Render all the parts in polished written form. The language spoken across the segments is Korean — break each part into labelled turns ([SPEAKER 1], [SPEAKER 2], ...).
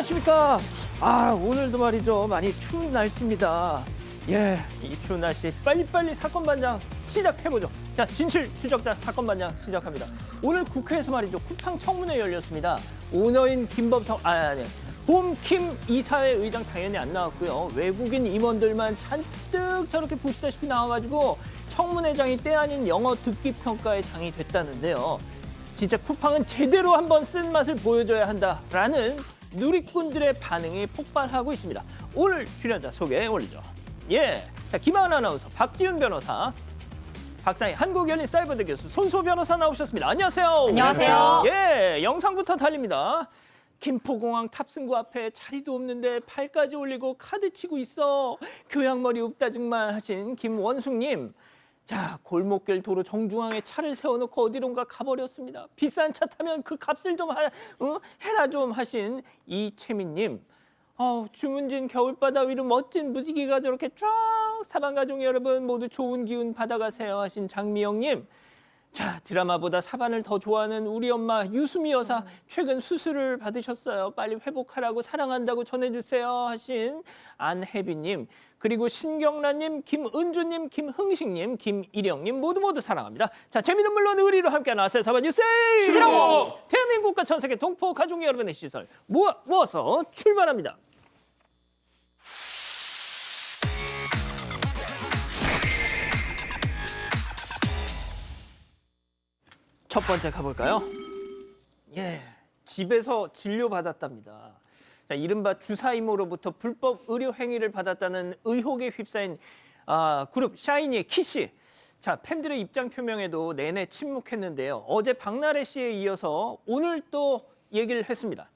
[SPEAKER 1] 안녕하십니까. 오늘도 말이죠. 많이 추운 날씨입니다. 예, 이 추운 날씨 빨리빨리 사건 반장 시작해보죠. 자, 진실 추적자 사건 반장 시작합니다. 오늘 국회에서 말이죠. 쿠팡 청문회 열렸습니다. 오너인 김범석, 봄킴 이사회 의장 당연히 안 나왔고요. 외국인 임원들만 잔뜩 저렇게 보시다시피 나와가지고 청문회장이 때 아닌 영어 듣기 평가의 장이 됐다는데요. 진짜 쿠팡은 제대로 한번 쓴 맛을 보여줘야 한다라는 누리꾼들의 반응이 폭발하고 있습니다. 오늘 출연자 소개해 올리죠. 예, 자, 김하은 아나운서, 박지훈 변호사, 박상희 한국연린사이버대 교수, 손소 변호사 나오셨습니다. 안녕하세요.
[SPEAKER 2] 안녕하세요.
[SPEAKER 1] 예, 영상부터 달립니다. 김포공항 탑승구 앞에 자리도 없는데 팔까지 올리고 카드 치고 있어. 교양머리 없다 정말 하신 김원숙님. 자, 골목길 도로 정중앙에 차를 세워놓고 어디론가 가버렸습니다. 비싼 차 타면 그 값을 좀 해라 좀 하신 이채민님. 주문진 겨울바다 위로 멋진 무지개가 저렇게 쫙 사방가족 여러분 모두 좋은 기운 받아가세요 하신 장미영님. 자, 드라마보다 사반을 더 좋아하는 우리 엄마 유수미 여사 최근 수술을 받으셨어요. 빨리 회복하라고 사랑한다고 전해주세요 하신 안혜빈님. 그리고 신경란님, 김은주님, 김흥식님, 김일영님 모두 사랑합니다. 자, 재미는 물론 의리로 함께하는 아세 사반 뉴스
[SPEAKER 2] 시로
[SPEAKER 1] 대한민국과 전 세계 동포 가족 여러분의 시설 모아서 출발합니다. 첫 번째 가볼까요? 예, 집에서 진료받았답니다. 자, 이른바 주사이모로부터 불법 의료 행위를 받았다는 의혹에 휩싸인 그룹 샤이니의 키씨. 자, 팬들의 입장 표명에도 내내 침묵했는데요. 어제 박나래 씨에 이어서 오늘 또 얘기를 했습니다.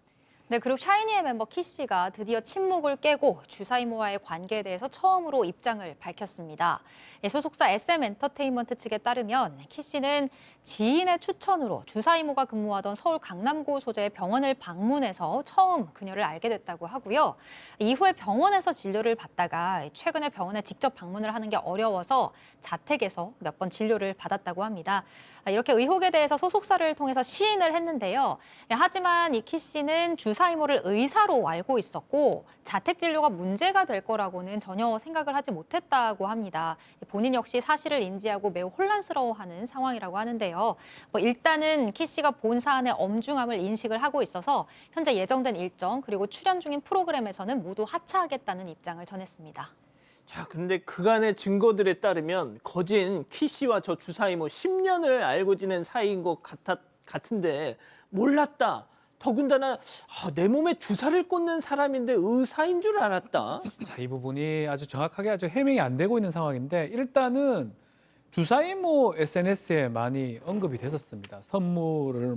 [SPEAKER 2] 네, 그룹 샤이니의 멤버 키씨가 드디어 침묵을 깨고 주사이모와의 관계에 대해서 처음으로 입장을 밝혔습니다. 소속사 SM엔터테인먼트 측에 따르면 키씨는 지인의 추천으로 주사이모가 근무하던 서울 강남구 소재의 병원을 방문해서 처음 그녀를 알게 됐다고 하고요. 이후에 병원에서 진료를 받다가 최근에 병원에 직접 방문을 하는 게 어려워서 자택에서 몇 번 진료를 받았다고 합니다. 이렇게 의혹에 대해서 소속사를 통해서 시인을 했는데요. 하지만 이 키씨는 주사이모를 의사로 알고 있었고 자택 진료가 문제가 될 거라고는 전혀 생각을 하지 못했다고 합니다. 본인 역시 사실을 인지하고 매우 혼란스러워하는 상황이라고 하는데요. 일단은 키씨가 본 사안의 엄중함을 인식을 하고 있어서 현재 예정된 일정 그리고 출연 중인 프로그램에서는 모두 하차하겠다는 입장을 전했습니다.
[SPEAKER 1] 자, 근데 그간의 증거들에 따르면 거진 키씨와 저 주사이모 10년을 알고 지낸 사이인 것 같은데 몰랐다. 더군다나 내 몸에 주사를 꽂는 사람인데 의사인 줄 알았다.
[SPEAKER 3] 자, 이 부분이 아주 정확하게 아주 해명이 안 되고 있는 상황인데 일단은 주사이모 SNS에 많이 언급이 됐었습니다. 선물을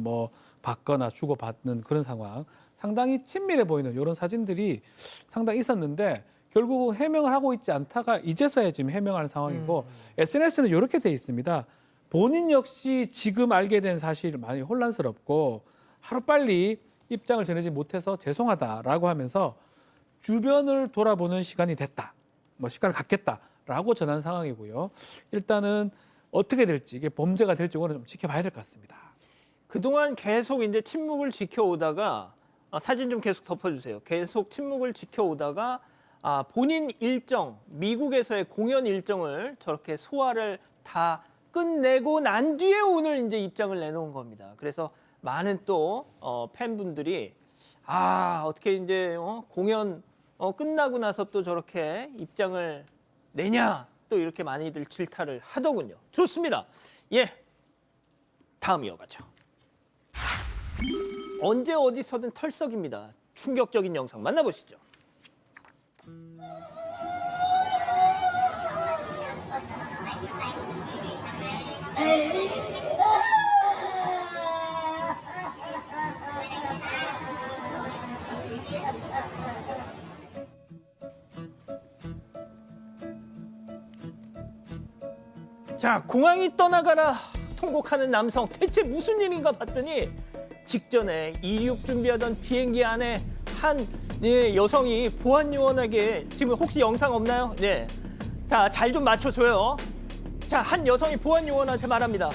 [SPEAKER 3] 받거나 주고받는 그런 상황. 상당히 친밀해 보이는 이런 사진들이 상당히 있었는데 결국 해명을 하고 있지 않다가 이제서야 지금 해명하는 상황이고 SNS는 이렇게 돼 있습니다. 본인 역시 지금 알게 된 사실 많이 혼란스럽고 하루빨리 입장을 전하지 못해서 죄송하다라고 하면서 주변을 돌아보는 시간이 됐다. 시간을 갖겠다라고 전한 상황이고요. 일단은 어떻게 될지 이게 범죄가 될지 그거는 좀 지켜봐야 될 것 같습니다.
[SPEAKER 1] 그동안 계속 이제 침묵을 지켜오다가 사진 좀 계속 덮어주세요. 계속 침묵을 지켜오다가 본인 일정, 미국에서의 공연 일정을 저렇게 소화를 다 끝내고 난 뒤에 오늘 이제 입장을 내놓은 겁니다. 그래서 많은 또 팬분들이 어떻게 이제 공연 끝나고 나서 또 저렇게 입장을 내냐 또 이렇게 많이들 질타를 하더군요. 좋습니다. 예, 다음 이어가죠. 언제 어디서든 털썩입니다. 충격적인 영상 만나보시죠. 자, 공항이 떠나가라 통곡하는 남성 대체 무슨 일인가 봤더니 직전에 이륙 준비하던 비행기 안에 한 여성이 보안 요원에게 지금 혹시 영상 없나요? 네, 자, 잘 좀 맞춰줘요. 자, 한 여성이 보안 요원한테 말합니다.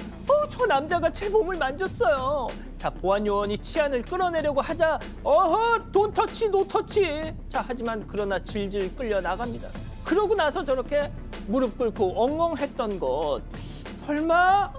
[SPEAKER 1] 저 남자가 제 몸을 만졌어요. 자, 보안 요원이 치안을 끌어내려고 하자 돈 터치 노 터치. 자, 하지만 그러나 질질 끌려 나갑니다. 그러고 나서 저렇게 무릎 꿇고 엉엉했던 것. 설마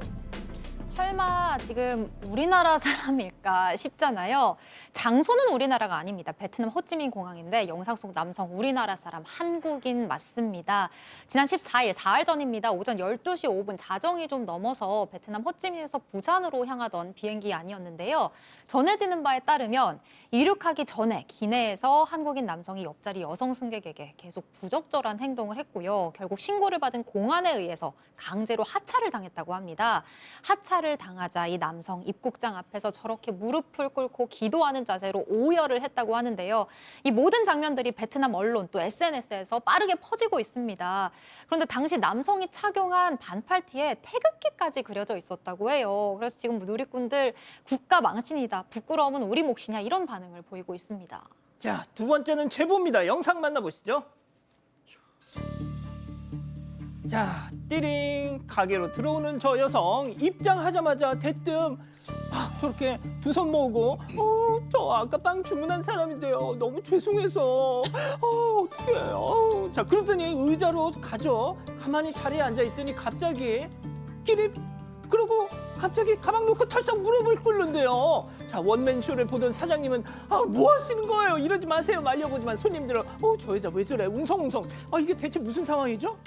[SPEAKER 2] 지금 우리나라 사람일까 싶잖아요. 장소는 우리나라가 아닙니다. 베트남 호찌민 공항인데 영상 속 남성 우리나라 사람 한국인 맞습니다. 지난 14일 4일 전입니다. 오전 12시 5분 자정이 좀 넘어서 베트남 호찌민에서 부산으로 향하던 비행기 아니었는데요. 전해지는 바에 따르면 이륙하기 전에 기내에서 한국인 남성이 옆자리 여성 승객에게 계속 부적절한 행동을 했고요. 결국 신고를 받은 공안에 의해서 강제로 하차를 당했다고 합니다. 하차를 당하자 이 남성 입국장 앞에서 저렇게 무릎을 꿇고 기도하는 자세로 오열을 했다고 하는데요. 이 모든 장면들이 베트남 언론 또 SNS에서 빠르게 퍼지고 있습니다. 그런데 당시 남성이 착용한 반팔티에 태극기까지 그려져 있었다고 해요. 그래서 지금 누리꾼들 국가 망신이다, 부끄러움은 우리 몫이냐 이런 반응을 보이고 있습니다.
[SPEAKER 1] 자, 두 번째는 제보입니다. 영상 만나보시죠. 자, 띠링 가게로 들어오는 저 여성 입장하자마자 대뜸 막 저렇게 두 손 모으고 저 아까 빵 주문한 사람인데요. 너무 죄송해서 어떡해. 자, 그러더니 의자로 가죠. 가만히 자리에 앉아 있더니 갑자기 끼립 그러고 갑자기 가방 놓고 털썩 무릎을 꿇는데요. 자, 원맨쇼를 보던 사장님은 뭐 하시는 거예요? 이러지 마세요. 말려보지만 손님들은 저 여자 왜 저래? 웅성웅성. 이게 대체 무슨 상황이죠?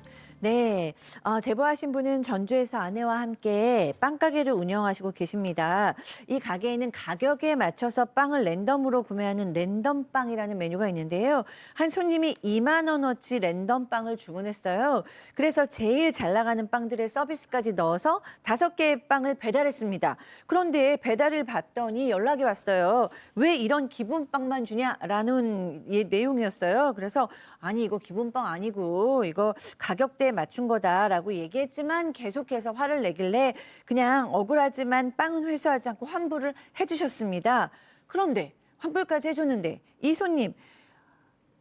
[SPEAKER 4] 네, 제보하신 분은 전주에서 아내와 함께 빵가게를 운영하시고 계십니다. 이 가게에는 가격에 맞춰서 빵을 랜덤으로 구매하는 랜덤빵이라는 메뉴가 있는데요. 한 손님이 2만 원어치 랜덤빵을 주문했어요. 그래서 제일 잘 나가는 빵들의 서비스까지 넣어서 5개의 빵을 배달했습니다. 그런데 배달을 받더니 연락이 왔어요. 왜 이런 기본빵만 주냐라는 내용이었어요. 그래서 아니 이거 기본빵 아니고 이거 가격대에 맞춘 거다라고 얘기했지만 계속해서 화를 내길래 그냥 억울하지만 빵은 회수하지 않고 환불을 해주셨습니다. 그런데 환불까지 해줬는데 이 손님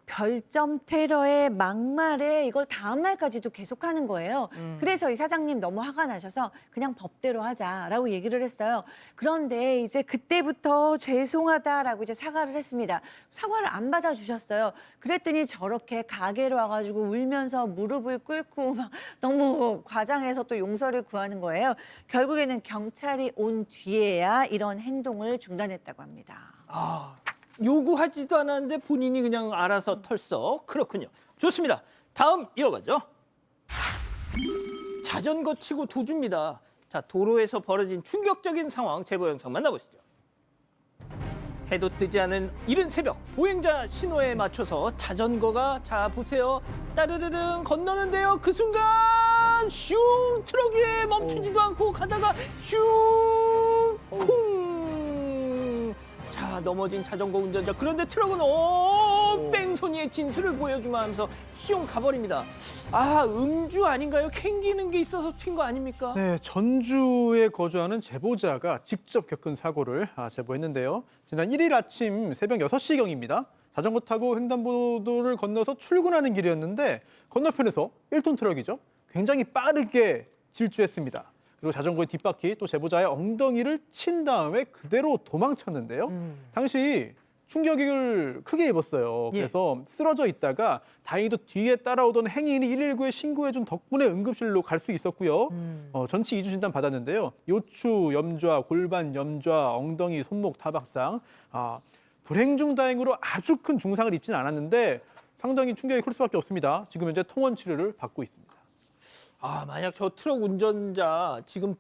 [SPEAKER 4] 별점 테러의 막말에 이걸 다음 날까지도 계속하는 거예요. 그래서 이 사장님 너무 화가 나셔서 그냥 법대로 하자라고 얘기를 했어요. 그런데 이제 그때부터 죄송하다라고 이제 사과를 했습니다. 사과를 안 받아주셨어요. 그랬더니 저렇게 가게로 와가지고 울면서 무릎을 꿇고 막 너무 과장해서 또 용서를 구하는 거예요. 결국에는 경찰이 온 뒤에야 이런 행동을 중단했다고 합니다.
[SPEAKER 1] 요구하지도 않았는데 본인이 그냥 알아서 털썩. 그렇군요. 좋습니다. 다음 이어가죠. 자전거 치고 도주입니다. 자, 도로에서 벌어진 충격적인 상황 제보 영상 만나보시죠. 해도 뜨지 않은 이른 새벽 보행자 신호에 맞춰서 자전거가 자 보세요. 따르르릉 건너는데요. 그 순간 슝 트럭 위에 멈추지도 않고 가다가 슝 쿵. 자, 넘어진 자전거 운전자. 그런데 트럭은 뺑소니의 진술을 보여주마 하면서 슝 가버립니다. 음주 아닌가요? 캥기는 게 있어서 튄 거 아닙니까?
[SPEAKER 5] 네, 전주에 거주하는 제보자가 직접 겪은 사고를 제보했는데요. 지난 1일 아침 새벽 6시경입니다. 자전거 타고 횡단보도를 건너서 출근하는 길이었는데 건너편에서 1톤 트럭이죠. 굉장히 빠르게 질주했습니다. 그리고 자전거의 뒷바퀴 또 제보자의 엉덩이를 친 다음에 그대로 도망쳤는데요. 당시 충격을 크게 입었어요. 그래서 쓰러져 있다가 다행히도 뒤에 따라오던 행인이 119에 신고해준 덕분에 응급실로 갈 수 있었고요. 전치 2주 진단 받았는데요. 요추 염좌, 골반 염좌, 엉덩이, 손목 타박상. 불행 중 다행으로 아주 큰 중상을 입지는 않았는데 상당히 충격이 클 수밖에 없습니다. 지금 현재 통원 치료를 받고 있습니다.
[SPEAKER 1] 만약 저 트럭 운전자 지금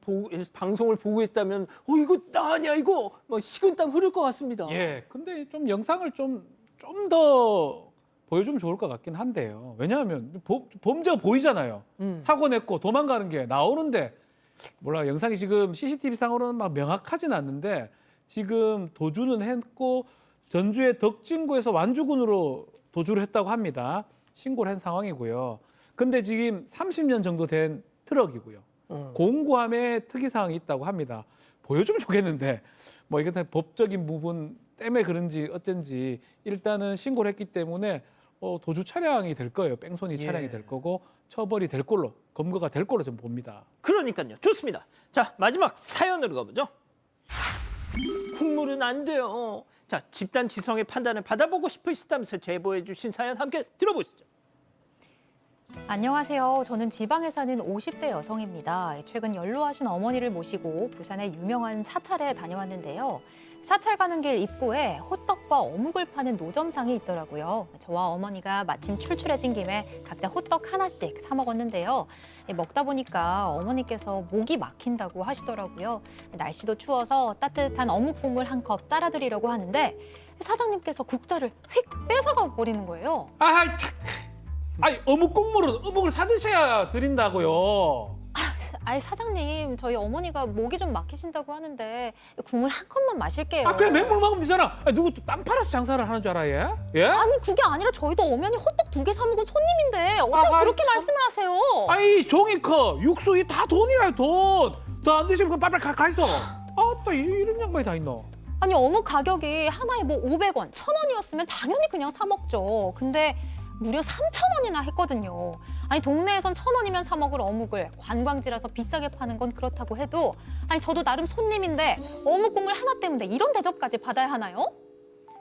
[SPEAKER 1] 방송을 보고 있다면 이거 나 아니야 이거 뭐 식은땀 흐를 것 같습니다.
[SPEAKER 3] 예, 근데 좀 영상을 좀 더 보여주면 좋을 것 같긴 한데요. 왜냐하면 범죄가 보이잖아요. 사고 냈고 도망가는 게 나오는데 몰라 영상이 지금 CCTV상으로는 막 명확하진 않는데 지금 도주는 했고 전주의 덕진구에서 완주군으로 도주를 했다고 합니다. 신고를 한 상황이고요. 근데 지금 30년 정도 된 트럭이고요. 공구함에 특이사항이 있다고 합니다. 보여주면 좋겠는데 뭐 이게 법적인 부분 때문에 그런지 어쩐지 일단은 신고를 했기 때문에 도주 차량이 될 거예요. 뺑소니
[SPEAKER 1] 예.
[SPEAKER 3] 차량이 될 거고 처벌이 될 걸로 검거가 될 걸로 저는 봅니다.
[SPEAKER 1] 그러니까요. 좋습니다. 자, 마지막 사연으로 가보죠. 국물은 안 돼요. 자, 집단 지성의 판단을 받아보고 싶으시다면서 제보해 주신 사연 함께 들어보시죠.
[SPEAKER 2] 안녕하세요. 저는 지방에 사는 50대 여성입니다. 최근 연로하신 어머니를 모시고 부산의 유명한 사찰에 다녀왔는데요. 사찰 가는 길 입구에 호떡과 어묵을 파는 노점상이 있더라고요. 저와 어머니가 마침 출출해진 김에 각자 호떡 하나씩 사 먹었는데요. 먹다 보니까 어머니께서 목이 막힌다고 하시더라고요. 날씨도 추워서 따뜻한 어묵 국물 한 컵 따라 드리려고 하는데 사장님께서 국자를 휙 뺏어가 버리는 거예요.
[SPEAKER 3] 아이 참. 아니 어묵 국물은 어묵을 사드셔야 드린다고요.
[SPEAKER 2] 아이 사장님, 저희 어머니가 목이 좀 막히신다고 하는데 국물 한 컵만 마실게요.
[SPEAKER 3] 아 그냥 맹물 먹으면 되잖아. 아니, 누구 또 땅 팔아서 장사를 하는 줄 알아 얘? 예?
[SPEAKER 2] 아니 그게 아니라 저희도 엄연히 호떡 2개 사 먹은 손님인데 어떻게
[SPEAKER 3] 아,
[SPEAKER 2] 그렇게
[SPEAKER 3] 참.
[SPEAKER 2] 말씀을 하세요?
[SPEAKER 3] 아이 종이컵, 육수 이 다 돈이라 돈. 더 안 드시면 그럼 빨리 가 있어. 아또 이런 양반이 다 있노.
[SPEAKER 2] 아니 어묵 가격이 하나에 뭐 500원, 1,000원이었으면 당연히 그냥 사 먹죠. 근데 무려 3,000원이나 했거든요. 아니 동네에선 1,000원이면 사 먹을 어묵을 관광지라서 비싸게 파는 건 그렇다고 해도 아니 저도 나름 손님인데 어묵 국물 하나 때문에 이런 대접까지 받아야 하나요?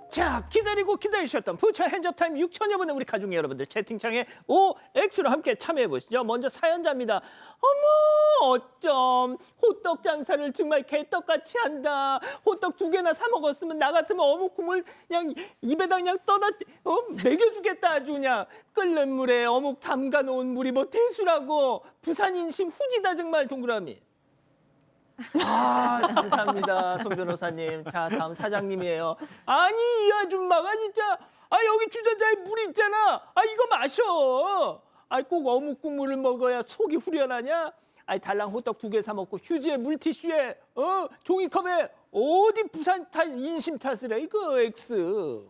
[SPEAKER 1] 자, 기다리고 기다리셨던 부처 핸즈업타임 6천여 분의 우리 가족 여러분들 채팅창에 OX로 함께 참여해 보시죠. 먼저 사연자입니다. 어머 어쩜 호떡 장사를 정말 개떡같이 한다. 호떡 2개나 사 먹었으면 나 같으면 어묵 국물 그냥 입에다 그냥 떠다 먹여주겠다. 아주 그냥 끓는 물에 어묵 담가 놓은 물이 뭐 대수라고. 부산 인심 후지다 정말. 동그라미. 아, 감사합니다, 손 변호사님. 자, 다음 사장님이에요. 아니, 이 아줌마가 진짜, 아, 여기 주전자에 물 있잖아. 아, 이거 마셔. 아, 꼭 어묵 국물을 먹어야 속이 후련하냐? 아이, 달랑 호떡 2개 사 먹고 휴지에 물티슈에, 종이컵에 어디 부산 탈 인심 탓을 해, 이거 X.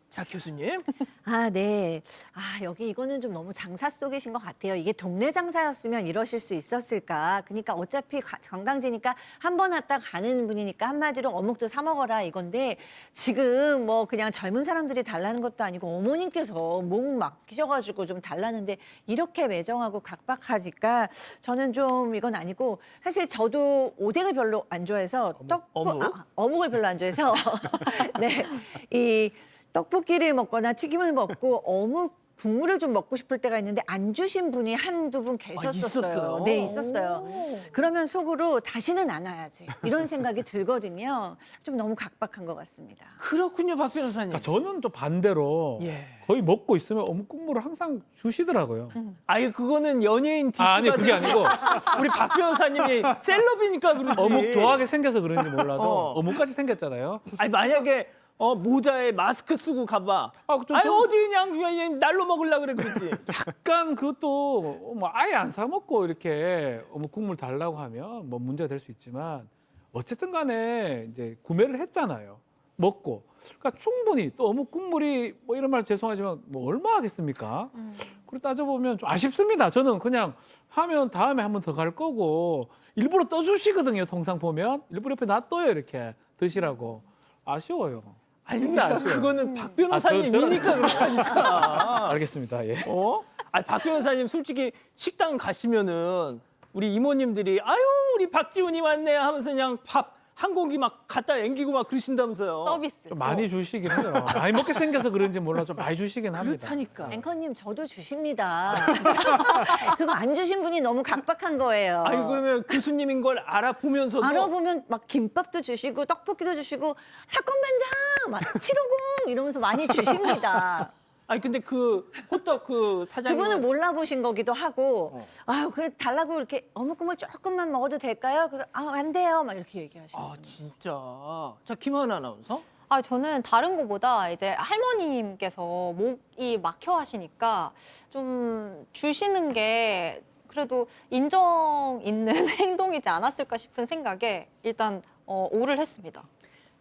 [SPEAKER 1] 자, 교수님.
[SPEAKER 4] 아, 네. 아, 여기 이거는 좀 너무 장사 속이신 것 같아요. 이게 동네 장사였으면 이러실 수 있었을까? 그러니까 어차피 관광지니까 한 번 왔다 가는 분이니까 한마디로 어묵도 사 먹어라 이건데 지금 뭐 그냥 젊은 사람들이 달라는 것도 아니고 어머님께서 목 막히셔가지고 좀 달라는데 이렇게 매정하고 각박하니까 저는 좀 이건 아니고 사실 저도 오뎅을 별로 안 좋아해서 어묵을 별로 안 좋아해서 네, 이 떡볶이를 먹거나 튀김을 먹고 어묵 국물을 좀 먹고 싶을 때가 있는데 안 주신 분이 한두 분 계셨었어요.
[SPEAKER 1] 있었어요?
[SPEAKER 4] 네, 있었어요. 그러면 속으로 다시는 안 와야지 이런 생각이 들거든요. 좀 너무 각박한 것 같습니다.
[SPEAKER 1] 그렇군요, 박 변호사님.
[SPEAKER 3] 그러니까 저는 또 반대로
[SPEAKER 1] 예.
[SPEAKER 3] 거의 먹고 있으면 어묵 국물을 항상 주시더라고요.
[SPEAKER 1] 아니, 그거는 연예인 티슈가
[SPEAKER 3] 아니 그게 아니고
[SPEAKER 1] 우리 박 변호사님이 셀럽이니까 그렇지.
[SPEAKER 3] 어묵 좋아하게 생겨서 그런지 몰라도
[SPEAKER 1] 어.
[SPEAKER 3] 어묵같이 생겼잖아요.
[SPEAKER 1] 아니, 만약에 모자에 마스크 쓰고 가봐.
[SPEAKER 3] 좀
[SPEAKER 1] 아니,
[SPEAKER 3] 좀-
[SPEAKER 1] 어디 그냥 날로 먹으려고 그래, 그러지.
[SPEAKER 3] 약간 그것도 뭐 아예 안 사 먹고 이렇게 어묵 국물 달라고 하면 뭐 문제가 될 수 있지만 어쨌든 간에 이제 구매를 했잖아요. 먹고. 그러니까 충분히 또 어묵 국물이 뭐 이런 말 죄송하지만 뭐 얼마 하겠습니까? 그리고 따져보면 좀 아쉽습니다. 저는 그냥 하면 다음에 한 번 더 갈 거고 일부러 떠주시거든요. 통상 보면 일부러 옆에 놔둬요. 이렇게 드시라고. 아쉬워요.
[SPEAKER 1] 아니,
[SPEAKER 3] 진짜
[SPEAKER 1] 그러니까
[SPEAKER 3] 아쉬워요.
[SPEAKER 1] 그거는 박 변호사님이니까 그렇다니까.
[SPEAKER 3] 알겠습니다. 예.
[SPEAKER 1] 아니, 박 변호사님 솔직히 식당 가시면은 우리 이모님들이 아유, 우리 박지훈이 왔네 하면서 그냥 밥 한 공기 막 갖다 앵기고 막 그러신다면서요.
[SPEAKER 2] 서비스.
[SPEAKER 3] 좀 많이 주시긴 해요. 많이 먹게 생겨서 그런지 몰라 좀 많이 주시긴 합니다.
[SPEAKER 1] 그렇다니까.
[SPEAKER 4] 앵커님 저도 주십니다. 그거 안 주신 분이 너무 각박한 거예요.
[SPEAKER 1] 아니, 그러면 교수님인 걸 알아보면서도
[SPEAKER 4] 알아보면 막 김밥도 주시고 떡볶이도 주시고 사건반장 막 750 이러면서 많이 주십니다.
[SPEAKER 1] 아니, 근데 그 호떡 그 사장님
[SPEAKER 4] 그분은 몰라보신 거기도 하고 아유 그래 달라고 이렇게 어묵 국물 조금만 먹어도 될까요? 그래서 안 돼요 막 이렇게 얘기하시는
[SPEAKER 1] 아, 진짜. 자, 김하은 아나운서.
[SPEAKER 2] 아, 저는 다른 거보다 이제 할머님께서 목이 막혀 하시니까 좀 주시는 게 그래도 인정 있는 행동이지 않았을까 싶은 생각에 일단 오를 했습니다.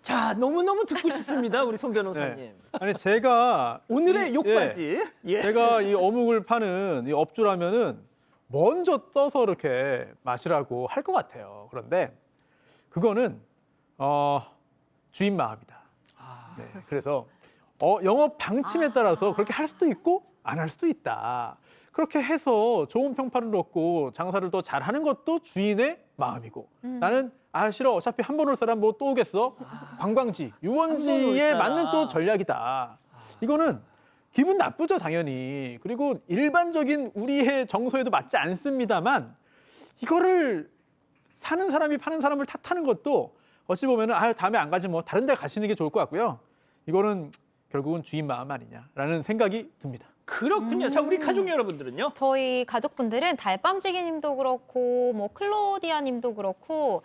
[SPEAKER 1] 자, 너무너무 듣고 싶습니다, 우리 손 변호사님.
[SPEAKER 5] 네. 아니 제가
[SPEAKER 1] 오늘의
[SPEAKER 5] 이-
[SPEAKER 1] 욕바지. 예.
[SPEAKER 5] 제가 이 어묵을 파는 이 업주라면은 먼저 떠서 이렇게 마시라고 할 것 같아요. 그런데 그거는 주인 마음이다. 네, 그래서 영업 방침에 따라서 그렇게 할 수도 있고 안 할 수도 있다. 그렇게 해서 좋은 평판을 얻고 장사를 더 잘하는 것도 주인의 마음이고 나는 싫어 어차피 한 번 올 사람 뭐 또 오겠어. 관광지, 유원지에 맞는 또 전략이다. 이거는 기분 나쁘죠 당연히. 그리고 일반적인 우리의 정서에도 맞지 않습니다만 이거를 사는 사람이 파는 사람을 탓하는 것도 어찌 보면은 다음에 안 가지 뭐 다른 데 가시는 게 좋을 것 같고요. 이거는 결국은 주인 마음 아니냐라는 생각이 듭니다.
[SPEAKER 1] 그렇군요. 자, 우리 가족 여러분들은요?
[SPEAKER 2] 저희 가족분들은 달밤지기님도 그렇고 뭐 클로디아님도 그렇고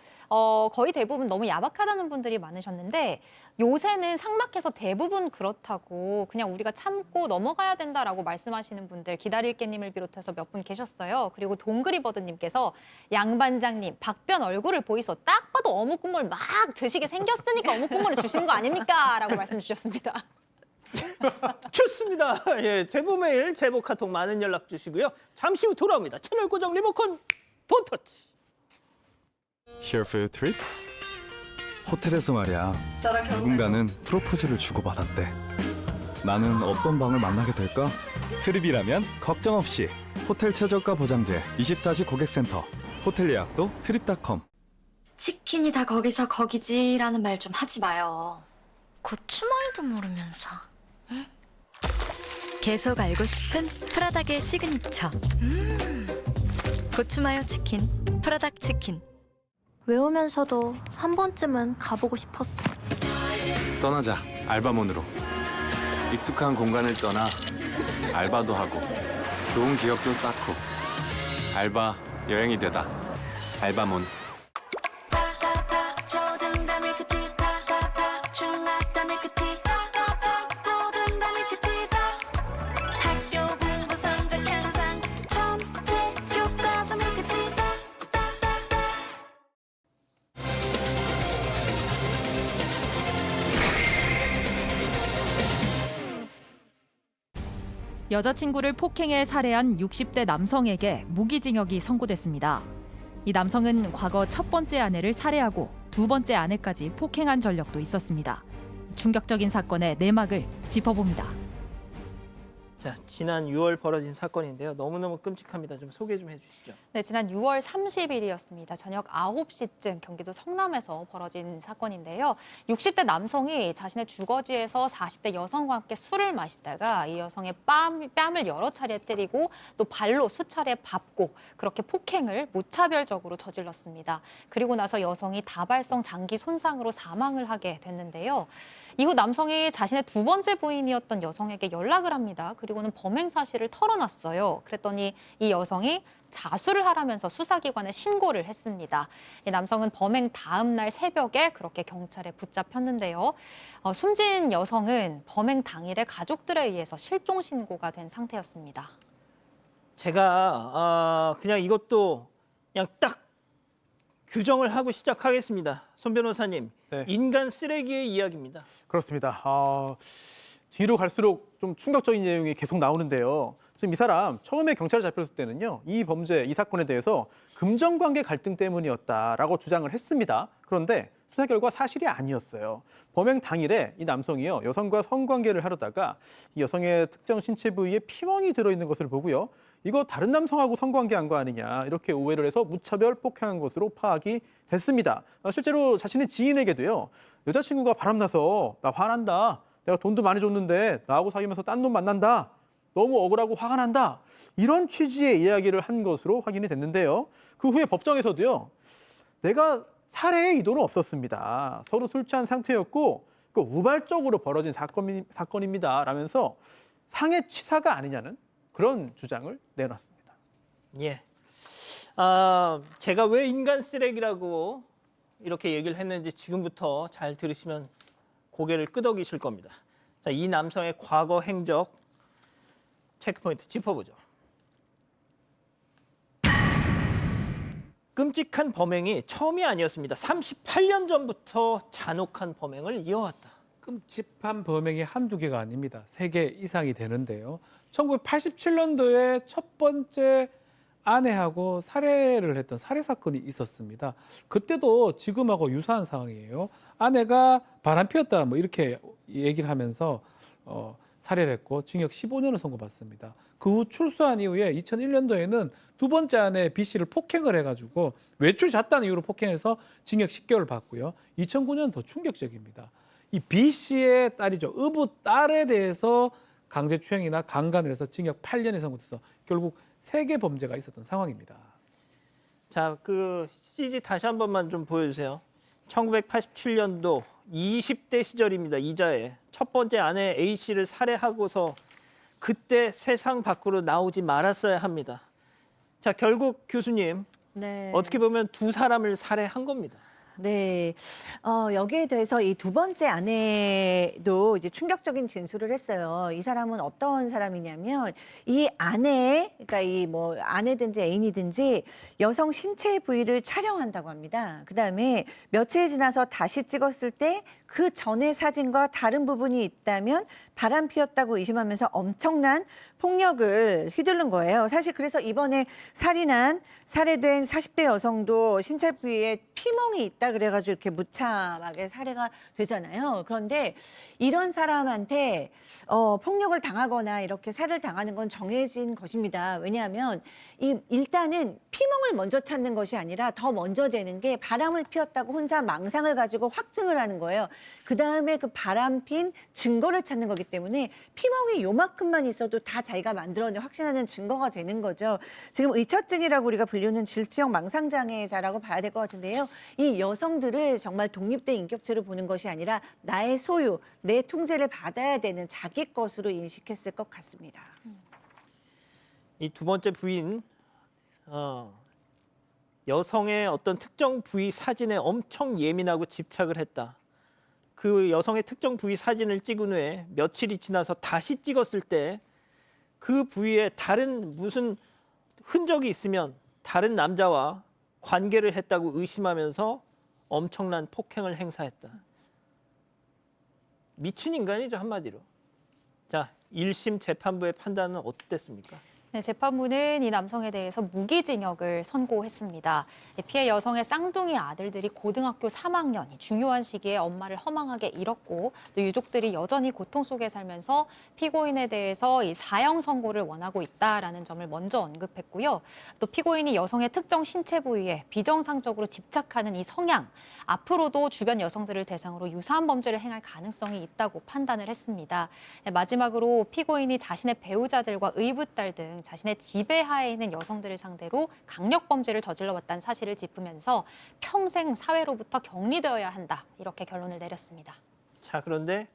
[SPEAKER 2] 거의 대부분 너무 야박하다는 분들이 많으셨는데 요새는 삭막해서 대부분 그렇다고 그냥 우리가 참고 넘어가야 된다라고 말씀하시는 분들 기다릴게님을 비롯해서 몇 분 계셨어요. 그리고 동그리버드님께서 양반장님 박변 얼굴을 보이소 딱 봐도 어묵 국물 막 드시게 생겼으니까 어묵 국물을 주시는 거 아닙니까? 라고 말씀 주셨습니다.
[SPEAKER 1] 좋습니다. 예, 제보 메일, 제보 카톡 많은 연락 주시고요. 잠시 후 돌아옵니다. 채널 고정 리모컨 돈터치.
[SPEAKER 6] Here for your trip? 호텔에서 말이야. 누군가는 프로포즈를 주고받았대. 나는 어떤 방을 만나게 될까? 트립이라면 걱정 없이 호텔 최저가 보장제 24시 고객센터 호텔 예약도 트립닷컴.
[SPEAKER 7] 치킨이 다 거기서 거기지라는 말 좀 하지 마요. 고추말도 모르면서.
[SPEAKER 8] 계속 알고 싶은 프라닭의 시그니처. 고추마요 치킨, 프라닭 치킨.
[SPEAKER 7] 외우면서도 한 번쯤은 가보고 싶었어.
[SPEAKER 6] 떠나자 알바몬으로. 익숙한 공간을 떠나 알바도 하고 좋은 기억도 쌓고 알바 여행이 되다. 알바몬.
[SPEAKER 9] 여자친구를 폭행해 살해한 60대 남성에게 무기징역이 선고됐습니다. 이 남성은 과거 첫 번째 아내를 살해하고 두 번째 아내까지 폭행한 전력도 있었습니다. 충격적인 사건의 내막을 짚어봅니다.
[SPEAKER 1] 자, 지난 6월 벌어진 사건인데요. 너무너무 끔찍합니다. 좀 소개 좀 해주시죠.
[SPEAKER 2] 네, 지난 6월 30일이었습니다. 저녁 9시쯤 경기도 성남에서 벌어진 사건인데요. 60대 남성이 자신의 주거지에서 40대 여성과 함께 술을 마시다가 이 여성의 뺨을 여러 차례 때리고 또 발로 수차례 밟고 그렇게 폭행을 무차별적으로 저질렀습니다. 그리고 나서 여성이 다발성 장기 손상으로 사망을 하게 됐는데요. 이후 남성이 자신의 두 번째 부인이었던 여성에게 연락을 합니다. 그리고는 범행 사실을 털어놨어요. 그랬더니 이 여성이 자수를 하라면서 수사기관에 신고를 했습니다. 이 남성은 범행 다음 날 새벽에 그렇게 경찰에 붙잡혔는데요. 숨진 여성은 범행 당일에 가족들에 의해서 실종 신고가 된 상태였습니다.
[SPEAKER 1] 제가 그냥 이것도 그냥 딱 규정을 하고 시작하겠습니다. 손 변호사님,
[SPEAKER 5] 네.
[SPEAKER 1] 인간 쓰레기의 이야기입니다.
[SPEAKER 5] 그렇습니다. 뒤로 갈수록 좀 충격적인 내용이 계속 나오는데요. 지금 이 사람 처음에 경찰에 잡혔을 때는요. 이 범죄, 이 사건에 대해서 금전관계 갈등 때문이었다라고 주장을 했습니다. 그런데 수사 결과 사실이 아니었어요. 범행 당일에 이 남성이요. 여성과 성관계를 하려다가 이 여성의 특정 신체 부위에 피멍이 들어있는 것을 보고요. 이거 다른 남성하고 성관계한 거 아니냐 이렇게 오해를 해서 무차별 폭행한 것으로 파악이 됐습니다. 실제로 자신의 지인에게도요. 여자친구가 바람나서 나 화난다. 내가 돈도 많이 줬는데 나하고 사귀면서 딴 놈 만난다. 너무 억울하고 화가 난다. 이런 취지의 이야기를 한 것으로 확인이 됐는데요. 그 후에 법정에서도요. 내가 살해의 의도는 없었습니다. 서로 술 취한 상태였고 우발적으로 벌어진 사건입니다. 라면서 상해 치사가 아니냐는 그런 주장을 내놨습니다.
[SPEAKER 1] 예. 제가 왜 인간 쓰레기라고 이렇게 얘기를 했는지 지금부터 잘 들으시면 고개를 끄덕이실 겁니다. 자, 이 남성의 과거 행적 체크포인트 짚어보죠. 끔찍한 범행이 처음이 아니었습니다. 38년 전부터 잔혹한 범행을 이어왔다.
[SPEAKER 3] 끔찍한 범행이 한두 개가 아닙니다. 3개 이상이 되는데요. 1987년도에 첫 번째 아내하고 살해를 했던 살해 사건이 있었습니다. 그때도 지금하고 유사한 상황이에요. 아내가 바람 피웠다 뭐 이렇게 얘기를 하면서 살해를 했고 징역 15년을 선고받습니다. 그 후 출소한 이후에 2001년도에는 두 번째 아내 B 씨를 폭행을 해가지고 외출 잤다는 이유로 폭행해서 징역 10개월을 받고요. 2009년 더 충격적입니다. 이 B 씨의 딸이죠. 의붓 딸에 대해서 강제추행이나 강간을 해서 징역 8년이 선고돼서 결국 3개 범죄가 있었던 상황입니다.
[SPEAKER 1] 자, 그 CG 다시 한 번만 좀 보여주세요. 1987년도 20대 시절입니다. 이자의 첫 번째 아내 A 씨를 살해하고서 그때 세상 밖으로 나오지 말았어야 합니다. 자, 결국 교수님
[SPEAKER 4] 네.
[SPEAKER 1] 어떻게 보면 두 사람을 살해한 겁니다.
[SPEAKER 4] 네. 여기에 대해서 이 두 번째 아내도 이제 충격적인 진술을 했어요. 이 사람은 어떤 사람이냐면 이 아내, 그러니까 이 뭐 아내든지 애인이든지 여성 신체 부위를 촬영한다고 합니다. 그다음에 며칠 지나서 다시 찍었을 때 그 전의 사진과 다른 부분이 있다면 바람 피웠다고 의심하면서 엄청난 폭력을 휘두른 거예요. 사실 그래서 이번에 살해된 40대 여성도 신체 부위에 피멍이 있다 그래가지고 이렇게 무참하게 살해가 되잖아요. 그런데 이런 사람한테 폭력을 당하거나 이렇게 살해를 당하는 건 정해진 것입니다. 왜냐하면 일단은 피멍을 먼저 찾는 것이 아니라 더 먼저 되는 게 바람을 피웠다고 혼자 망상을 가지고 확증을 하는 거예요. 그 다음에 그 바람핀 증거를 찾는 거기 때문에 피멍이 요만큼만 있어도 다 자기가 만들어낸 확신하는 증거가 되는 거죠. 지금 의처증이라고 우리가 불리는 질투형 망상장애자라고 봐야 될 것 같은데요. 이 여성들을 정말 독립된 인격체로 보는 것이 아니라 나의 소유, 내 통제를 받아야 되는 자기 것으로 인식했을 것 같습니다.
[SPEAKER 1] 이 두 번째 부인 여성의 어떤 특정 부위 사진에 엄청 예민하고 집착을 했다. 그 여성의 특정 부위 사진을 찍은 후에 며칠이 지나서 다시 찍었을 때 그 부위에 다른 무슨 흔적이 있으면 다른 남자와 관계를 했다고 의심하면서 엄청난 폭행을 행사했다. 미친 인간이죠, 한마디로. 자, 1심 재판부의 판단은 어땠습니까?
[SPEAKER 2] 네, 재판부는 이 남성에 대해서 무기징역을 선고했습니다. 피해 여성의 쌍둥이 아들들이 고등학교 3학년, 중요한 시기에 엄마를 허망하게 잃었고 또 유족들이 여전히 고통 속에 살면서 피고인에 대해서 이 사형 선고를 원하고 있다라는 점을 먼저 언급했고요. 또 피고인이 여성의 특정 신체 부위에 비정상적으로 집착하는 이 성향, 앞으로도 주변 여성들을 대상으로 유사한 범죄를 행할 가능성이 있다고 판단을 했습니다. 네, 마지막으로 피고인이 자신의 배우자들과 의붓딸 등 자신의 지배하에 있는 여성들을 상대로 강력 범죄를 저질러왔다는 사실을 짚으면서 평생 사회로부터 격리되어야 한다, 이렇게 결론을 내렸습니다.
[SPEAKER 1] 자, 그런데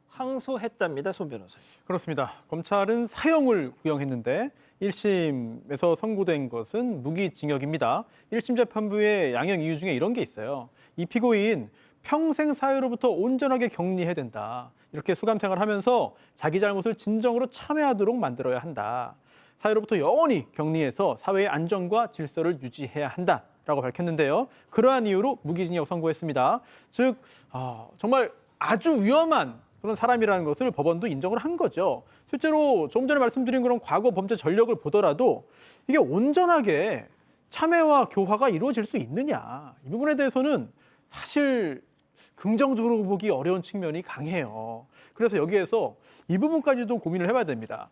[SPEAKER 1] 항소했답니다, 손 변호사님.
[SPEAKER 5] 그렇습니다. 검찰은 사형을 구형했는데 1심에서 선고된 것은 무기징역입니다. 1심 재판부의 양형 이유 중에 이런 게 있어요. 이 피고인 평생 사회로부터 온전하게 격리해야 된다. 이렇게 수감 생활하면서 자기 잘못을 진정으로 참회하도록 만들어야 한다. 사회로부터 영원히 격리해서 사회의 안정과 질서를 유지해야 한다라고 밝혔는데요. 그러한 이유로 무기징역 선고했습니다. 즉 정말 아주 위험한 그런 사람이라는 것을 법원도 인정을 한 거죠. 실제로 조금 전에 말씀드린 그런 과거 범죄 전력을 보더라도 이게 온전하게 참회와 교화가 이루어질 수 있느냐. 이 부분에 대해서는 사실 긍정적으로 보기 어려운 측면이 강해요. 그래서 여기에서 이 부분까지도 고민을 해봐야 됩니다.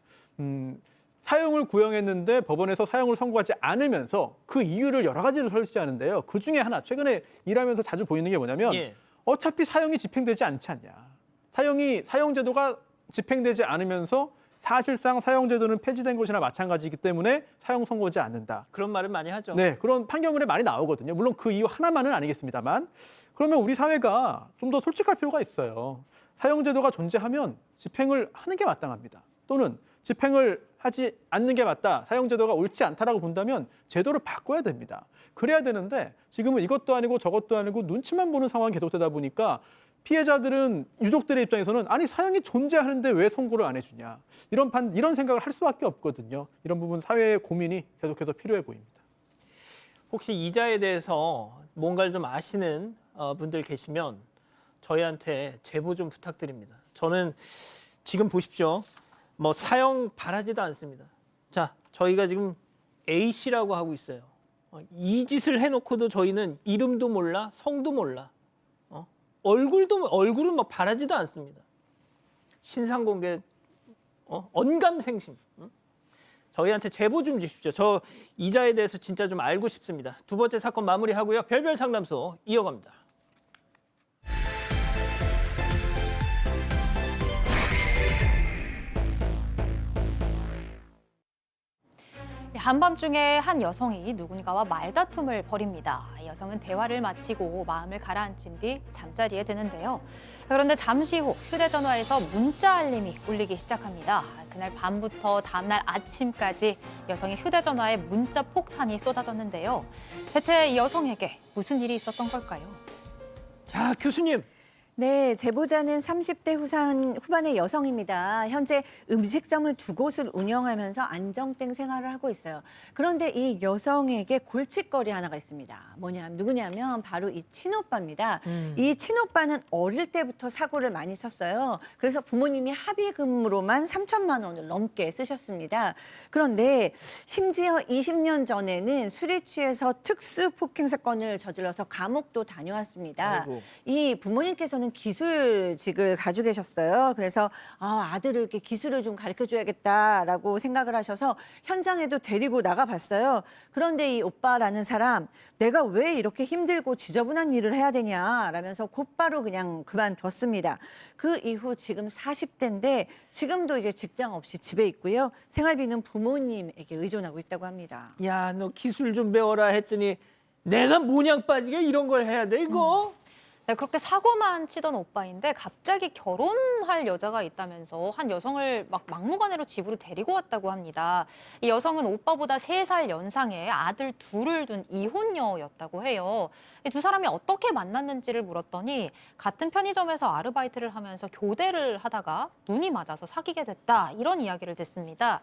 [SPEAKER 5] 사형을 구형했는데 법원에서 사형을 선고하지 않으면서 그 이유를 여러 가지로 설치하는데요. 그 중에 하나, 최근에 일하면서 자주 보이는 게 뭐냐면 어차피 사형이 집행되지 않지 않냐. 사형제도가 집행되지 않으면서 사실상 사형제도는 폐지된 것이나 마찬가지이기 때문에 사형 선고하지 않는다.
[SPEAKER 1] 그런 말을 많이 하죠.
[SPEAKER 5] 네, 그런 판결문에 많이 나오거든요. 물론 그 이유 하나만은 아니겠습니다만. 그러면 우리 사회가 좀 더 솔직할 필요가 있어요. 사형제도가 존재하면 집행을 하는 게 마땅합니다. 또는 집행을 하지 않는 게 맞다, 사형제도가 옳지 않다라고 본다면 제도를 바꿔야 됩니다. 그래야 되는데 지금은 이것도 아니고 저것도 아니고 눈치만 보는 상황이 계속되다 보니까 피해자들은, 유족들의 입장에서는 아니 사형이 존재하는데 왜 선고를 안 해주냐, 이런 생각을 할 수밖에 없거든요. 이런 부분 사회의 고민이 계속해서 필요해 보입니다.
[SPEAKER 1] 혹시 이자에 대해서 뭔가를 좀 아시는 분들 계시면 저희한테 제보 좀 부탁드립니다. 저는 지금 보십시오. 뭐 사형 바라지도 않습니다. 자, 저희가 지금 A 씨라고 하고 있어요. 이 짓을 해놓고도 저희는 이름도 몰라, 성도 몰라, 얼굴은 뭐 바라지도 않습니다. 신상 공개 언감생심. 저희한테 제보 좀 주십시오. 저 이자에 대해서 진짜 좀 알고 싶습니다. 두 번째 사건 마무리하고요. 별별 상담소 이어갑니다.
[SPEAKER 2] 한밤중에 한 여성이 누군가와 말다툼을 벌입니다. 여성은 대화를 마치고 마음을 가라앉힌 뒤 잠자리에 드는데요. 그런데 잠시 후 휴대전화에서 문자 알림이 울리기 시작합니다. 그날 밤부터 다음날 아침까지 여성의 휴대전화에 문자 폭탄이 쏟아졌는데요. 대체 이 여성에게 무슨 일이 있었던 걸까요?
[SPEAKER 1] 자, 교수님.
[SPEAKER 4] 네, 제보자는 30대 후반의 여성입니다. 현재 음식점을 두 곳을 운영하면서 안정된 생활을 하고 있어요. 그런데 이 여성에게 골칫거리 하나가 있습니다. 누구냐면 바로 이 친오빠입니다. 이 친오빠는 어릴 때부터 사고를 많이 쳤어요. 그래서 부모님이 합의금으로만 3천만 원을 넘게 쓰셨습니다. 그런데 심지어 20년 전에는 술에 취해서 특수 폭행 사건을 저질러서 감옥도 다녀왔습니다.
[SPEAKER 1] 아이고.
[SPEAKER 4] 이 부모님께서는 기술직을 가지고 계셨어요. 그래서 아들을 이렇게 기술을 좀 가르쳐줘야겠다라고 생각을 하셔서 현장에도 데리고 나가봤어요. 그런데 이 오빠라는 사람, 내가 왜 이렇게 힘들고 지저분한 일을 해야 되냐라면서 곧바로 그냥 그만뒀습니다. 그 이후 지금 40대인데 지금도 이제 직장 없이 집에 있고요. 생활비는 부모님에게 의존하고 있다고 합니다.
[SPEAKER 1] 야, 너 기술 좀 배워라 했더니 내가 모냥 빠지게 이런 걸 해야 돼, 이거?
[SPEAKER 2] 네, 그렇게 사고만 치던 오빠인데 갑자기 결혼할 여자가 있다면서 한 여성을 막무가내로 집으로 데리고 왔다고 합니다. 이 여성은 오빠보다 3살 연상의 아들 둘을 둔 이혼녀였다고 해요. 이 두 사람이 어떻게 만났는지를 물었더니 같은 편의점에서 아르바이트를 하면서 교대를 하다가 눈이 맞아서 사귀게 됐다, 이런 이야기를 듣습니다.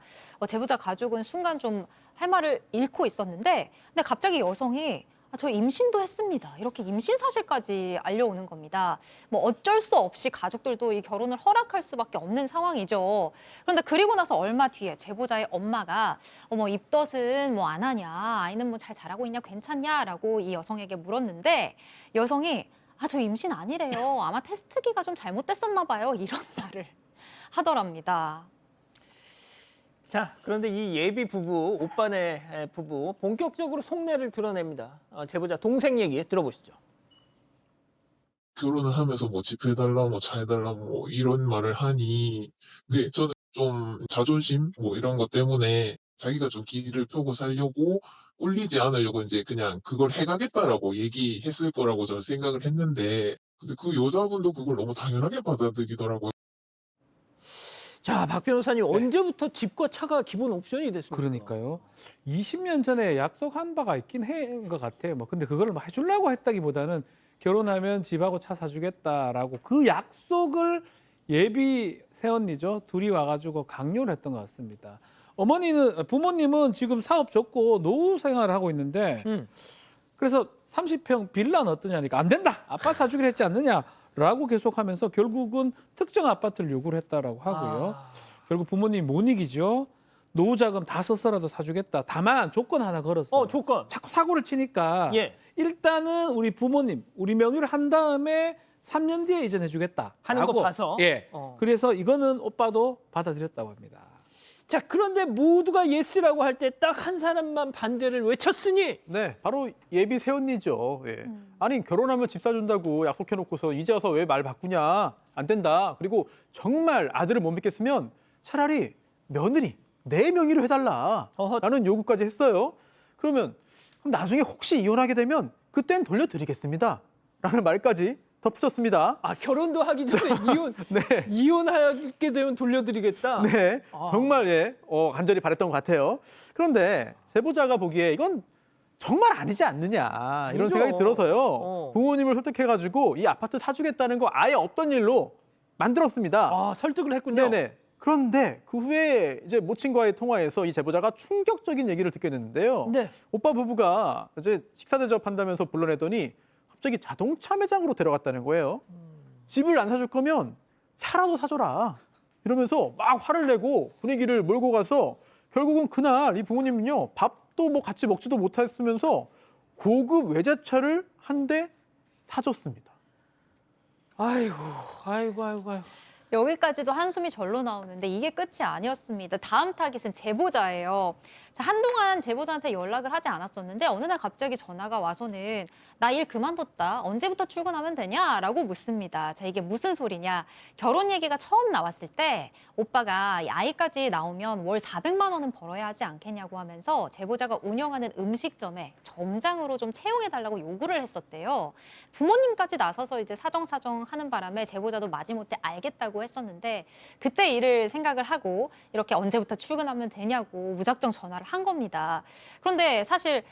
[SPEAKER 2] 제보자 가족은 순간 좀 할 말을 잃고 있었는데 근데 갑자기 여성이 저 임신도 했습니다, 이렇게 임신 사실까지 알려오는 겁니다. 어쩔 수 없이 가족들도 이 결혼을 허락할 수밖에 없는 상황이죠. 그런데 그리고 나서 얼마 뒤에 제보자의 엄마가 입덧은 안 하냐, 아이는 잘 자라고 있냐, 괜찮냐라고 이 여성에게 물었는데 여성이 저 임신 아니래요, 아마 테스트기가 좀 잘못됐었나 봐요, 이런 말을 하더랍니다.
[SPEAKER 1] 자, 그런데 이 예비 부부, 오빠네 부부 본격적으로 속내를 드러냅니다. 제보자 동생 얘기 들어보시죠.
[SPEAKER 10] 결혼을 하면서 집 해달라, 차 해달라, 이런 말을 하니, 근데 저는 좀 자존심, 이런 것 때문에 자기가 좀 길을 펴고 살려고 꿀리지 않으려고 이제 그냥 그걸 해가겠다라고 얘기했을 거라고 저는 생각을 했는데, 근데 그 여자분도 그걸 너무 당연하게 받아들이더라고요.
[SPEAKER 1] 자, 박 변호사님, 언제부터 집과 차가 기본 옵션이 됐습니까?
[SPEAKER 3] 그러니까요. 20년 전에 약속한 바가 있긴 한 것 같아요. 근데 그걸 해주려고 했다기보다는 결혼하면 집하고 차 사주겠다라고 그 약속을 예비 새언니죠, 둘이 와가지고 강요를 했던 것 같습니다. 부모님은 지금 사업 접고 노후 생활을 하고 있는데 그래서 30평 빌라는 어떠냐니까 안 된다, 아빠 사주기로 했지 않느냐라고 계속하면서 결국은 특정 아파트를 요구를 했다라고 하고요. 결국 부모님이 못 이기죠. 노후자금 다 써서라도 사주겠다. 다만 조건 하나 걸었어요.
[SPEAKER 1] 조건.
[SPEAKER 3] 자꾸 사고를 치니까
[SPEAKER 1] 예.
[SPEAKER 3] 일단은 우리 부모님, 우리 명의로 한 다음에 3년 뒤에 이전해주겠다.
[SPEAKER 1] 하는 거 봐서?
[SPEAKER 3] 예. 그래서 이거는 오빠도 받아들였다고 합니다.
[SPEAKER 1] 자, 그런데 모두가 예스라고 할 때 딱 한 사람만 반대를 외쳤으니
[SPEAKER 5] 네, 바로 예비 새언니죠. 예. 아니, 결혼하면 집 사준다고 약속해놓고서 이제 와서 왜 말 바꾸냐, 안 된다. 그리고 정말 아들을 못 믿겠으면 차라리 며느리 내 명의로 해달라 라는 요구까지 했어요. 그럼 나중에 혹시 이혼하게 되면 그땐 돌려드리겠습니다 라는 말까지 덧붙였습니다.
[SPEAKER 1] 결혼도 하기 전에
[SPEAKER 5] 네.
[SPEAKER 1] 이혼하게 되면 돌려드리겠다.
[SPEAKER 5] 네, 정말 간절히 바랬던 것 같아요. 그런데 제보자가 보기에 이건 정말 아니지 않느냐, 이런
[SPEAKER 1] 아니죠.
[SPEAKER 5] 생각이 들어서요. 부모님을 설득해가지고 이 아파트 사주겠다는 거 아예 없던 일로 만들었습니다.
[SPEAKER 1] 설득을 했군요.
[SPEAKER 5] 네네. 그런데 그 후에 이제 모친과의 통화에서 이 제보자가 충격적인 얘기를 듣게 됐는데요.
[SPEAKER 1] 네.
[SPEAKER 5] 오빠 부부가 이제 식사 대접한다면서 불러내더니 갑자기 자동차 매장으로 데려갔다는 거예요. 집을 안 사줄 거면 차라도 사줘라, 이러면서 막 화를 내고 분위기를 몰고 가서 결국은 그날 이 부모님은요, 밥도 같이 먹지도 못했으면서 고급 외제차를 한 대 사줬습니다.
[SPEAKER 1] 아이고.
[SPEAKER 2] 여기까지도 한숨이 절로 나오는데 이게 끝이 아니었습니다. 다음 타깃은 제보자예요. 자, 한동안 제보자한테 연락을 하지 않았었는데 어느 날 갑자기 전화가 와서는 나 일 그만뒀다. 언제부터 출근하면 되냐? 라고 묻습니다. 자, 이게 무슨 소리냐? 결혼 얘기가 처음 나왔을 때 오빠가 아이까지 나오면 월 400만 원은 벌어야 하지 않겠냐고 하면서 제보자가 운영하는 음식점에 점장으로 좀 채용해달라고 요구를 했었대요. 부모님까지 나서서 이제 사정사정 하는 바람에 제보자도 마지못해 알겠다고 했었는데 그때 일을 생각을 하고 이렇게 언제부터 출근하면 되냐고 무작정 전화를 한 겁니다. 그런데 사실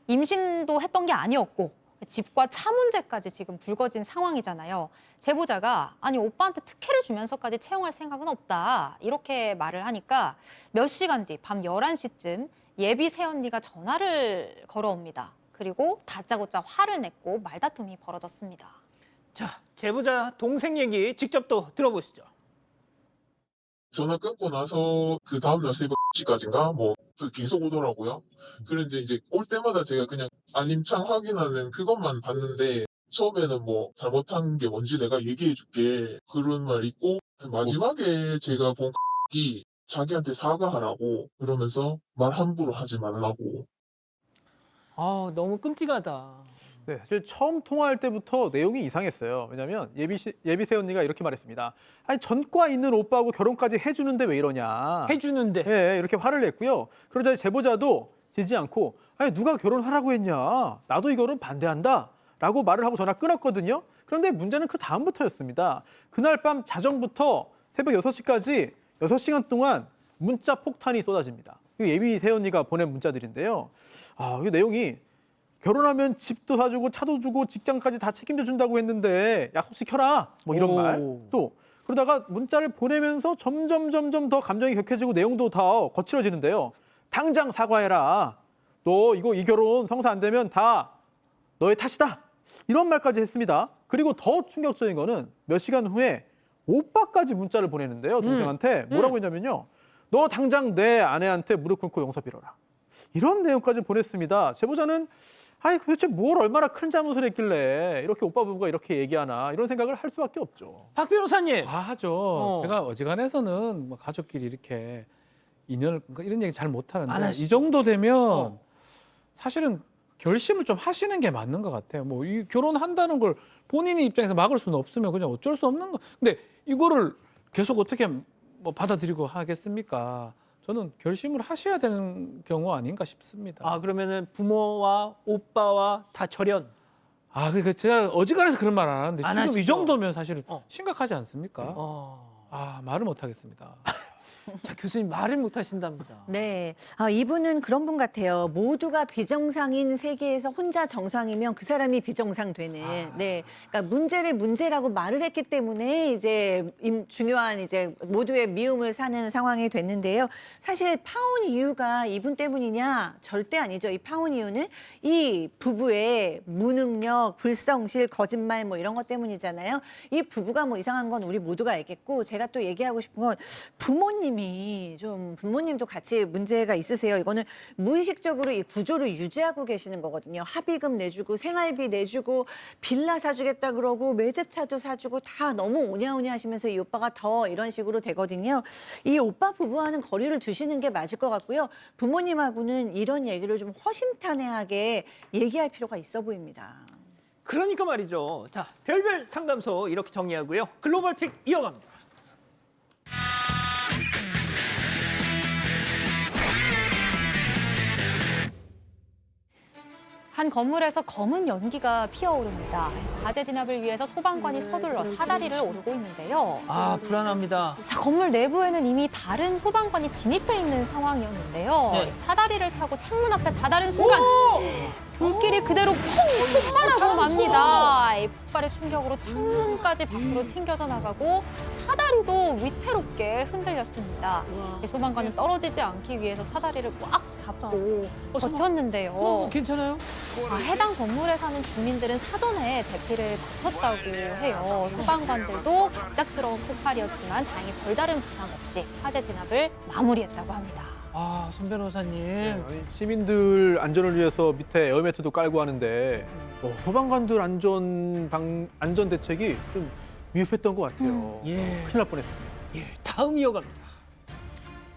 [SPEAKER 2] 임신도 했던 게 아니었고 집과 차 문제까지 지금 불거진 상황이잖아요. 제보자가 아니 오빠한테 특혜를 주면서까지 채용할 생각은 없다 이렇게 말을 하니까 몇 시간 뒤 밤 11시쯤 예비 새언니가 전화를 걸어옵니다. 그리고 다짜고짜 화를 냈고 말다툼이 벌어졌습니다.
[SPEAKER 1] 자, 제보자 동생 얘기 직접 또 들어보시죠.
[SPEAKER 10] 전화 끊고 나서 그 다음날 새벽 10시까지인가 뭐 계속 오더라고요. 그런데 이제 올 때마다 제가 그냥 알림창 확인하는 그것만 봤는데 처음에는 뭐 잘못한 게 뭔지 내가 얘기해 줄게 그런 말 있고 마지막에 제가 본 이 자기한테 사과하라고 그러면서 말 함부로 하지 말라고.
[SPEAKER 1] 아, 너무 끔찍하다.
[SPEAKER 5] 네, 사실 처음 통화할 때부터 내용이 이상했어요. 왜냐하면 예비새 언니가 이렇게 말했습니다. 아니 전과 있는 오빠하고 결혼까지 해주는데 왜 이러냐.
[SPEAKER 1] 해주는데.
[SPEAKER 5] 네, 이렇게 화를 냈고요. 그러자 제보자도 지지 않고 아니 누가 결혼하라고 했냐. 나도 이 결혼 반대한다. 라고 말을 하고 전화 끊었거든요. 그런데 문제는 그 다음부터였습니다. 그날 밤 자정부터 새벽 6시까지 6시간 동안 문자 폭탄이 쏟아집니다. 예비새 언니가 보낸 문자들인데요. 이 내용이 결혼하면 집도 사주고 차도 주고 직장까지 다 책임져 준다고 했는데 약속시켜라 뭐 이런 말. 또 그러다가 문자를 보내면서 점점 더 감정이 격해지고 내용도 더 거칠어지는데요. 당장 사과해라. 너 이 결혼 성사 안 되면 다 너의 탓이다. 이런 말까지 했습니다. 그리고 더 충격적인 거는 몇 시간 후에 오빠까지 문자를 보내는데요. 동생한테 뭐라고 했냐면요. 너 당장 내 아내한테 무릎 꿇고 용서 빌어라. 이런 내용까지 보냈습니다. 제보자는 아니 도대체 뭘 얼마나 큰 잘못을 했길래 이렇게 오빠 부부가 이렇게 얘기하나 이런 생각을 할 수밖에 없죠.
[SPEAKER 1] 박 변호사님.
[SPEAKER 3] 하죠. 제가 어지간해서는 뭐 가족끼리 이렇게 인연을 이런 얘기 잘
[SPEAKER 1] 안
[SPEAKER 3] 못하는데
[SPEAKER 1] 하시죠.
[SPEAKER 3] 이 정도 되면 사실은 결심을 좀 하시는 게 맞는 것 같아요. 뭐 이 결혼한다는 걸 본인이 입장에서 막을 수는 없으면 그냥 어쩔 수 없는 거. 근데 이거를 계속 어떻게 뭐 받아들이고 하겠습니까? 저는 결심을 하셔야 되는 경우 아닌가 싶습니다.
[SPEAKER 1] 아, 그러면은 부모와 오빠와 다 절연.
[SPEAKER 3] 그러니까 제가 어지간해서 그런 말 안 하는데
[SPEAKER 1] 안
[SPEAKER 3] 지금
[SPEAKER 1] 하시죠?
[SPEAKER 3] 이 정도면 사실 심각하지 않습니까?
[SPEAKER 1] 어.
[SPEAKER 3] 말을 못 하겠습니다.
[SPEAKER 1] 자, 교수님 말을 못 하신답니다.
[SPEAKER 4] 네, 이분은 그런 분 같아요. 모두가 비정상인 세계에서 혼자 정상이면 그 사람이 비정상 되는. 네, 그러니까 문제를 문제라고 말을 했기 때문에 이제 중요한 이제 모두의 미움을 사는 상황이 됐는데요. 사실 파혼 이유가 이분 때문이냐? 절대 아니죠. 이 파혼 이유는 이 부부의 무능력, 불성실, 거짓말 뭐 이런 것 때문이잖아요. 이 부부가 뭐 이상한 건 우리 모두가 알겠고 제가 또 얘기하고 싶은 건 부모님도 같이 문제가 있으세요. 이거는 무의식적으로 이 구조를 유지하고 계시는 거거든요. 합의금 내주고 생활비 내주고 빌라 사주겠다 그러고 매제차도 사주고 다 너무 오냐오냐 하시면서 이 오빠가 더 이런 식으로 되거든요. 이 오빠 부부와는 거리를 두시는 게 맞을 것 같고요. 부모님하고는 이런 얘기를 좀 허심탄회하게 얘기할 필요가 있어 보입니다.
[SPEAKER 1] 그러니까 말이죠. 자, 별별 상담소 이렇게 정리하고요. 글로벌 픽 이어갑니다.
[SPEAKER 2] 한 건물에서 검은 연기가 피어오릅니다. 화재 진압을 위해서 소방관이 서둘러 사다리를 오르고 있는데요.
[SPEAKER 1] 아, 불안합니다.
[SPEAKER 2] 자, 건물 내부에는 이미 다른 소방관이 진입해 있는 상황이었는데요.
[SPEAKER 1] 네.
[SPEAKER 2] 사다리를 타고 창문 앞에 다다른 순간 불길이 그대로 폭 폭발하고 맙니다. 이 폭발의 충격으로 창문까지 밖으로 튕겨져 나가고 사다리도 위태롭게 흔들렸습니다. 이 소방관은 떨어지지 않기 위해서 사다리를 꽉 잡고 버텼는데요.
[SPEAKER 1] 괜찮아요?
[SPEAKER 2] 해당 건물에 사는 주민들은 사전에 대피를 마쳤다고 해요. 소방관들도 갑작스러운 폭발이었지만 다행히 별다른 부상 없이 화재 진압을 마무리했다고 합니다.
[SPEAKER 1] 아, 손 변호사님.
[SPEAKER 5] 아니, 시민들 안전을 위해서 밑에 에어매트도 깔고 하는데 소방관들 안전 대책이 좀 위협했던 것 같아요.
[SPEAKER 1] 예.
[SPEAKER 5] 큰일 날 뻔했습니다.
[SPEAKER 1] 예, 다음 이어갑니다.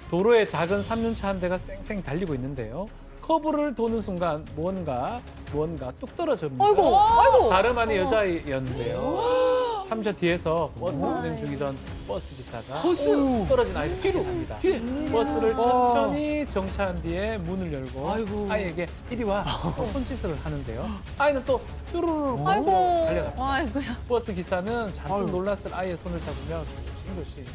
[SPEAKER 3] 도로에 작은 3륜차 한 대가 쌩쌩 달리고 있는데요. 커브를 도는 순간 무언가 뚝 떨어집니다.
[SPEAKER 2] 아이고.
[SPEAKER 3] 다름 아닌 여자였는데요. 3차 뒤에서 버스 운행 중이던 버스 기사가
[SPEAKER 1] 버스!
[SPEAKER 3] 떨어진 아이를 뒤로 갑니다.
[SPEAKER 1] 뒤에.
[SPEAKER 3] 버스를 천천히 정차한 뒤에 문을 열고
[SPEAKER 1] 아이고.
[SPEAKER 3] 아이에게 이리 와 손짓을 하는데요. 아이는 또 뚜루루루
[SPEAKER 2] 아이고.
[SPEAKER 3] 달려갑니다.
[SPEAKER 2] 아이고야.
[SPEAKER 3] 버스 기사는 잔뜩
[SPEAKER 5] 아이고.
[SPEAKER 3] 놀랐을 아이의 손을 잡으며 조심조심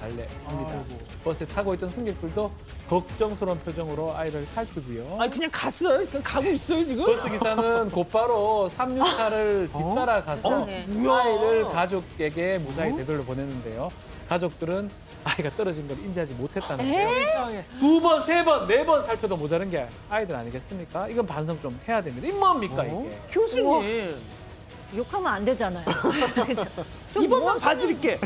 [SPEAKER 3] 달래갑니다. 버스에 타고 있던 승객들도 걱정스러운 표정으로 아이를 살피고요.
[SPEAKER 1] 아니 그냥 갔어요? 그냥 가고 있어요 지금?
[SPEAKER 3] 버스 기사는 곧바로 3륜차를 뒤따라가서
[SPEAKER 1] 뭐야?
[SPEAKER 3] 아이를 가족에게 무사히 되돌려 보냈는데요. 가족들은 아이가 떨어진 걸 인지하지 못했다는데요.
[SPEAKER 1] 세상에.
[SPEAKER 3] 2번, 3번, 4번 살펴도 모자란 게 아이들 아니겠습니까? 이건 반성 좀 해야 됩니다. 이 뭡니까 이게?
[SPEAKER 1] 교수님
[SPEAKER 4] 욕하면 안 되잖아요. 그죠?
[SPEAKER 1] 이번만 봐드릴게.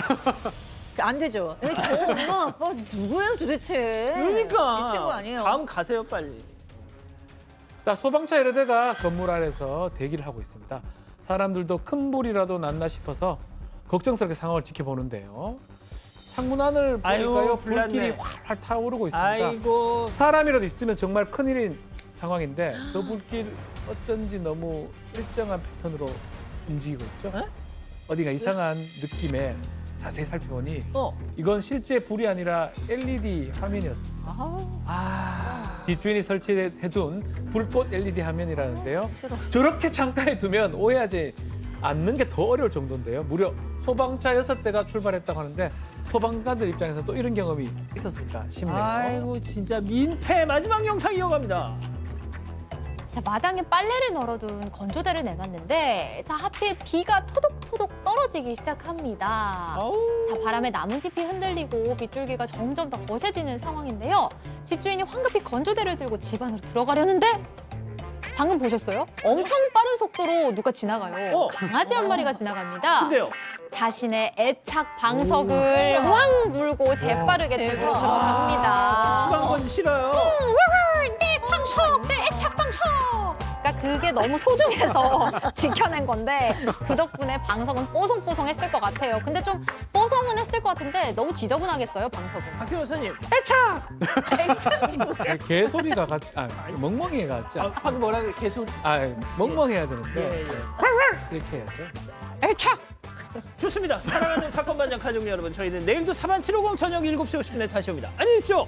[SPEAKER 4] 안 되죠. 저 엄마 아빠 누구예요 도대체?
[SPEAKER 1] 그러니까
[SPEAKER 4] 미친 거 아니에요?
[SPEAKER 1] 다음 가세요 빨리.
[SPEAKER 3] 자, 소방차 여러 대가 건물 아래서 대기를 하고 있습니다. 사람들도 큰 불이라도 났나 싶어서 걱정스럽게 상황을 지켜보는데요. 창문 안을
[SPEAKER 1] 아유,
[SPEAKER 3] 보니까요,
[SPEAKER 1] 불났네.
[SPEAKER 3] 불길이 활활 타오르고 있습니다.
[SPEAKER 1] 아이고.
[SPEAKER 3] 사람이라도 있으면 정말 큰일인 상황인데 저 불길 어쩐지 너무 일정한 패턴으로 움직이고 있죠.
[SPEAKER 1] 에?
[SPEAKER 3] 어디가 이상한 느낌에 자세히 살펴보니 이건 실제 불이 아니라 LED 화면이었습니다. 뒷주인이 설치해둔 불꽃 LED 화면이라는데요. 저렇게 창가에 두면 오해하지 않는 게 더 어려울 정도인데요. 무려 소방차 6대가 출발했다고 하는데 소방관들 입장에서 또 이런 경험이 있었을까 싶네요.
[SPEAKER 1] 아이고 진짜 민폐 마지막 영상 이어갑니다.
[SPEAKER 2] 자, 마당에 빨래를 널어둔 건조대를 내놨는데 자, 하필 비가 토독토독 떨어지기 시작합니다.
[SPEAKER 1] 아우.
[SPEAKER 2] 자, 바람에 나뭇잎이 흔들리고 빗줄기가 점점 더 거세지는 상황인데요. 집주인이 황급히 건조대를 들고 집 안으로 들어가려는데 방금 보셨어요? 엄청 빠른 속도로 누가 지나가요. 강아지 한 마리가 지나갑니다.
[SPEAKER 1] 근데요.
[SPEAKER 2] 자신의 애착 방석을 왕 물고 재빠르게 집으로 들어갑니다.
[SPEAKER 1] 추가한 건 싫어요.
[SPEAKER 2] 내 방석, 내 애착 방석. 그러니까 그게 너무 소중해서 지켜낸 건데 그 덕분에 방석은 뽀송뽀송했을 것 같아요. 근데 좀 뽀송은 했을 것 같은데 너무 지저분하겠어요, 방석은.
[SPEAKER 1] 박 변호사님.
[SPEAKER 3] 개소리가 멍멍이가 같지 않습니까?
[SPEAKER 1] 방금 뭐라 그래? 계속.
[SPEAKER 3] 멍멍해야 되는데
[SPEAKER 1] 예.
[SPEAKER 3] 이렇게 해야죠.
[SPEAKER 1] 애착. 좋습니다. 사랑하는 사건 반장 가족 여러분, 저희는 내일도 4만 750 저녁 7시 50분에 다시 옵니다. 안녕히 계십시오.